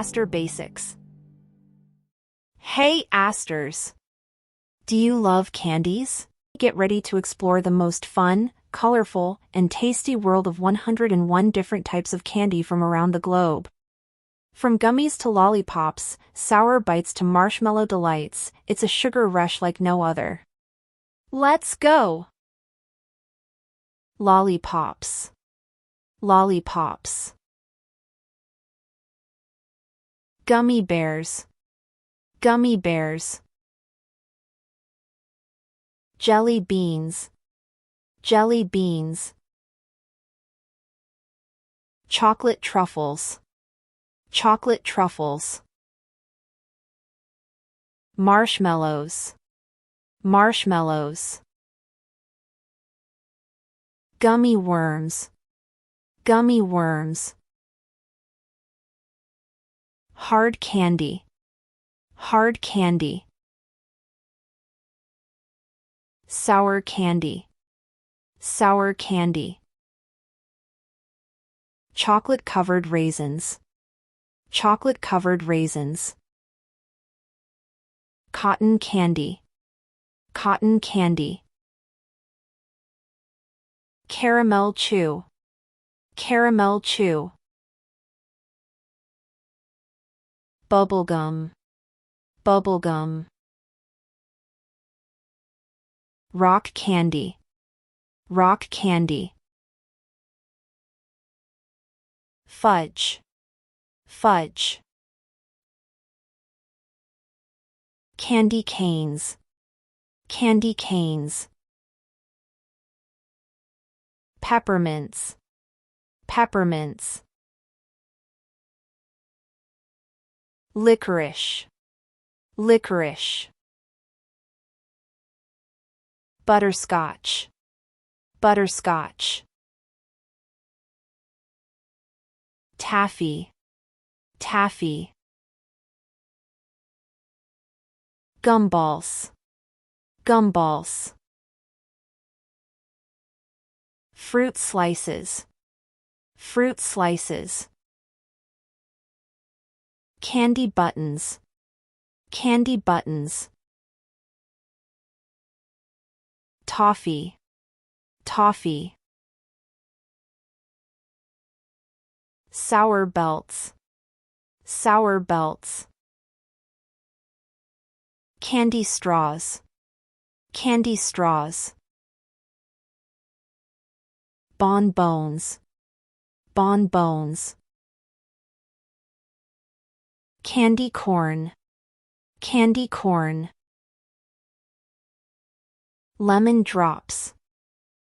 Aster Basics. Hey Asters! Do you love candies? Get ready to explore the most fun, colorful, and tasty world of 101 different types of candy from around the globe. From gummies to lollipops, sour bites to marshmallow delights, it's a sugar rush like no other. Let's go! Lollipops. Lollipops. Gummy Bears. Gummy Bears. Jelly beans. Jelly beans. Chocolate truffles. Chocolate truffles. Marshmallows. Marshmallows. Gummy worms. Gummy worms. Hard candy. Hard candy. Sour candy. Sour candy. Chocolate-covered raisins. Chocolate-covered raisins. Cotton candy. Cotton candy. Caramel chew. Caramel chew. Bubblegum. Bubblegum. Rock candy. Rock candy. Fudge. Fudge. Candy canes. Candy canes. Peppermints. Peppermints. Licorice. Licorice. Butterscotch. Butterscotch. Taffy. Taffy. Gumballs. Gumballs. Fruit slices. Fruit slices. Candy buttons. Candy buttons. Toffee. Toffee. Sour belts. Sour belts. Candy straws. Candy straws. Bonbons. Bonbons. Candy corn. Candy corn. Lemon drops.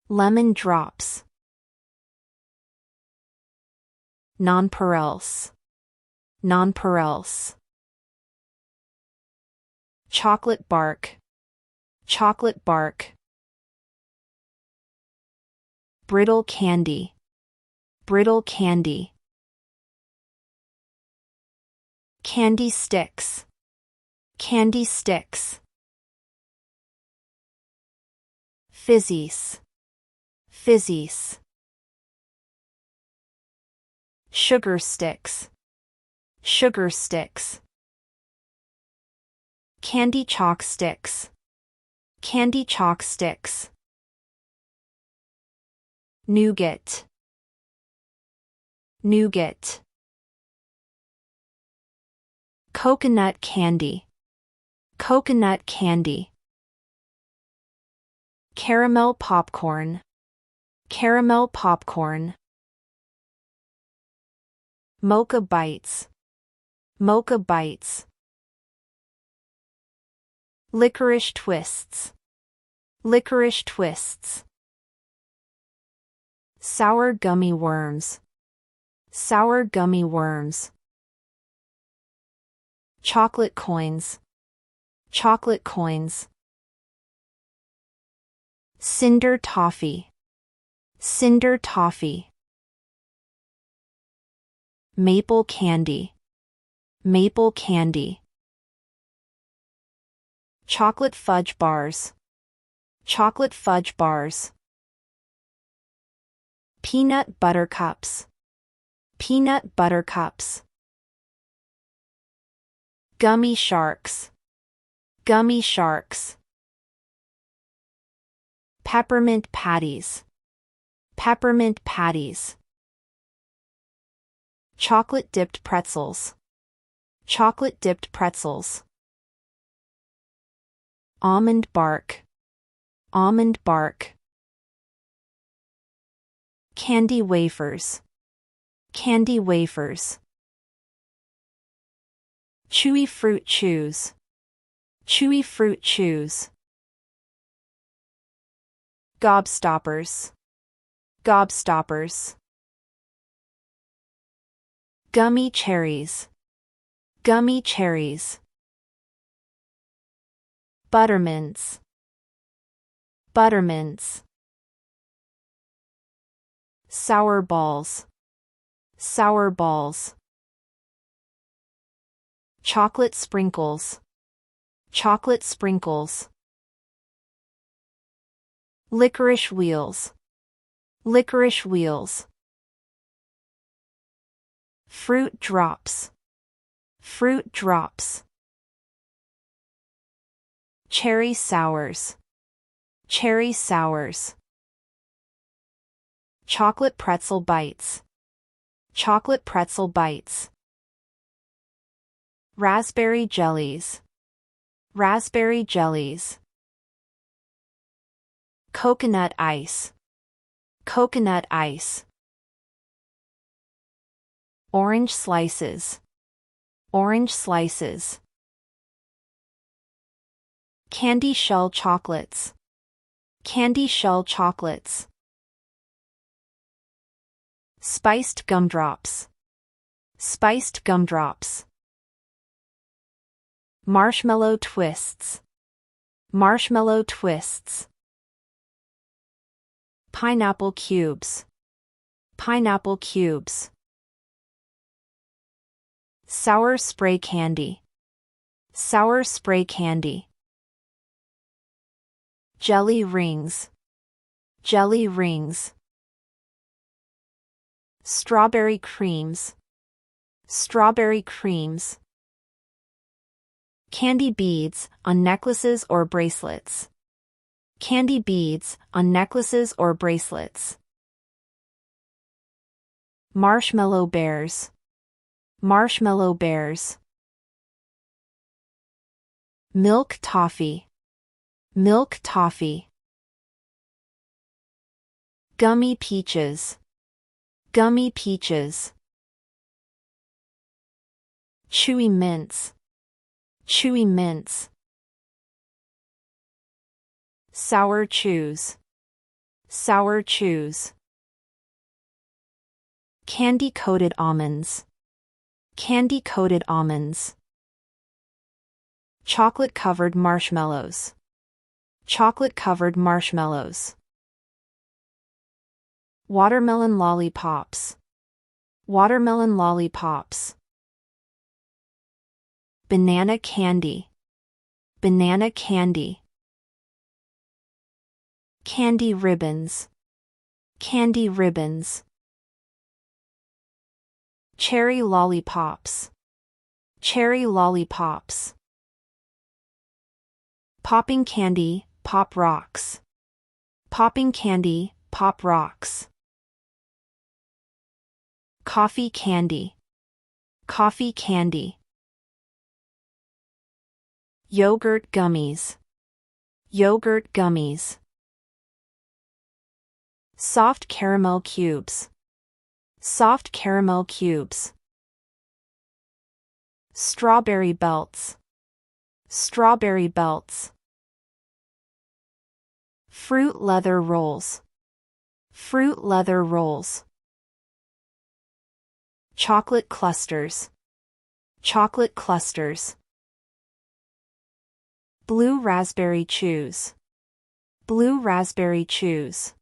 Lemon drops. Nonpareils. Nonpareils. Chocolate bark. Chocolate bark. Brittle candy. Brittle candy. Candy sticks. Candy sticks. Fizzies. Fizzies. Sugar sticks. Sugar sticks. Candy chalk sticks. Candy chalk sticks. Nougat. Nougat. Coconut candy. Coconut candy. Caramel popcorn. Caramel popcorn. Mocha bites. Mocha bites. Licorice twists. Licorice twists. Sour gummy worms. Sour gummy worms. Chocolate coins. Chocolate coins. Cinder toffee. Cinder toffee. Maple candy. Maple candy. Chocolate fudge bars. Chocolate fudge bars. Peanut butter cups. Peanut butter cups. Gummy sharks. Gummy sharks. Peppermint patties. Peppermint patties. Chocolate dipped pretzels. Chocolate dipped pretzels. Almond bark. Almond bark. Candy wafers. Candy wafers. Chewy fruit chews. Chewy fruit chews. Gobstoppers. Gobstoppers. Gummy cherries. Gummy cherries. Buttermints. Buttermints. Sour balls. Sour balls. Chocolate sprinkles. Chocolate sprinkles. Licorice wheels. Licorice wheels. Fruit drops. Fruit drops. Cherry sours. Cherry sours. Chocolate pretzel bites. Chocolate pretzel bites. Raspberry jellies. Raspberry jellies. Coconut ice. Coconut ice. Orange slices. Orange slices. Candy shell chocolates. Candy shell chocolates. Spiced gumdrops. Spiced gumdrops. Marshmallow twists. Marshmallow twists. Pineapple cubes. Pineapple cubes. Sour spray candy. Sour spray candy. Jelly rings. Jelly rings. Strawberry creams. Strawberry creams. Candy beads on necklaces or bracelets. Candy beads on necklaces or bracelets. Marshmallow bears. Marshmallow bears. Milk toffee. Milk toffee. Gummy peaches. Gummy peaches. Chewy mints. Chewy mints. Sour chews. Sour chews. Candy coated almonds. Candy coated almonds. Chocolate covered marshmallows. Chocolate covered marshmallows. Watermelon lollipops. Watermelon lollipops. Banana candy. Banana candy. Candy ribbons. Candy ribbons. Cherry lollipops. Cherry lollipops. Popping candy, pop rocks. Popping candy, pop rocks. Coffee candy. Coffee candy. Yogurt gummies. Yogurt gummies. Soft caramel cubes. Soft caramel cubes. Strawberry belts. Strawberry belts. Fruit leather rolls. Fruit leather rolls. Chocolate clusters. Chocolate clusters. Blue raspberry chews. Blue raspberry chews.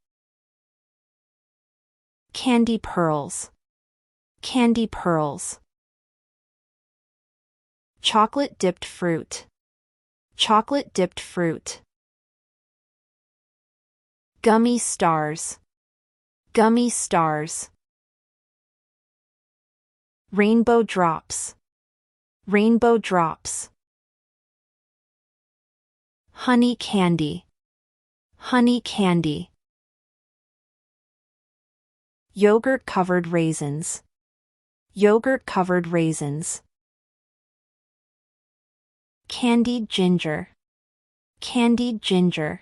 Candy pearls. Candy pearls. Chocolate dipped fruit. Chocolate dipped fruit. Gummy stars. Gummy stars. Rainbow drops. Rainbow drops. Honey candy. Honey candy. Yogurt-covered raisins. Yogurt-covered raisins. Candied ginger. Candied ginger.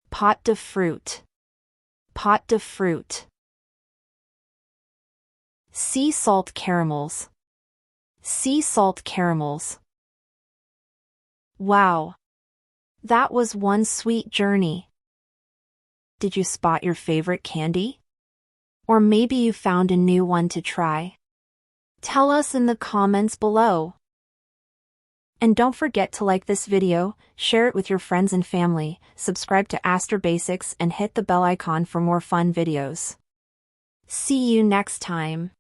Pot de fruit. Pot de fruit. Sea salt caramels. Sea salt caramels. Wow! That was one sweet journey. Did you spot your favorite candy? Or maybe you found a new one to try? Tell us in the comments below. And don't forget to like this video, share it with your friends and family, subscribe to Aster Basics and hit the bell icon for more fun videos. See you next time.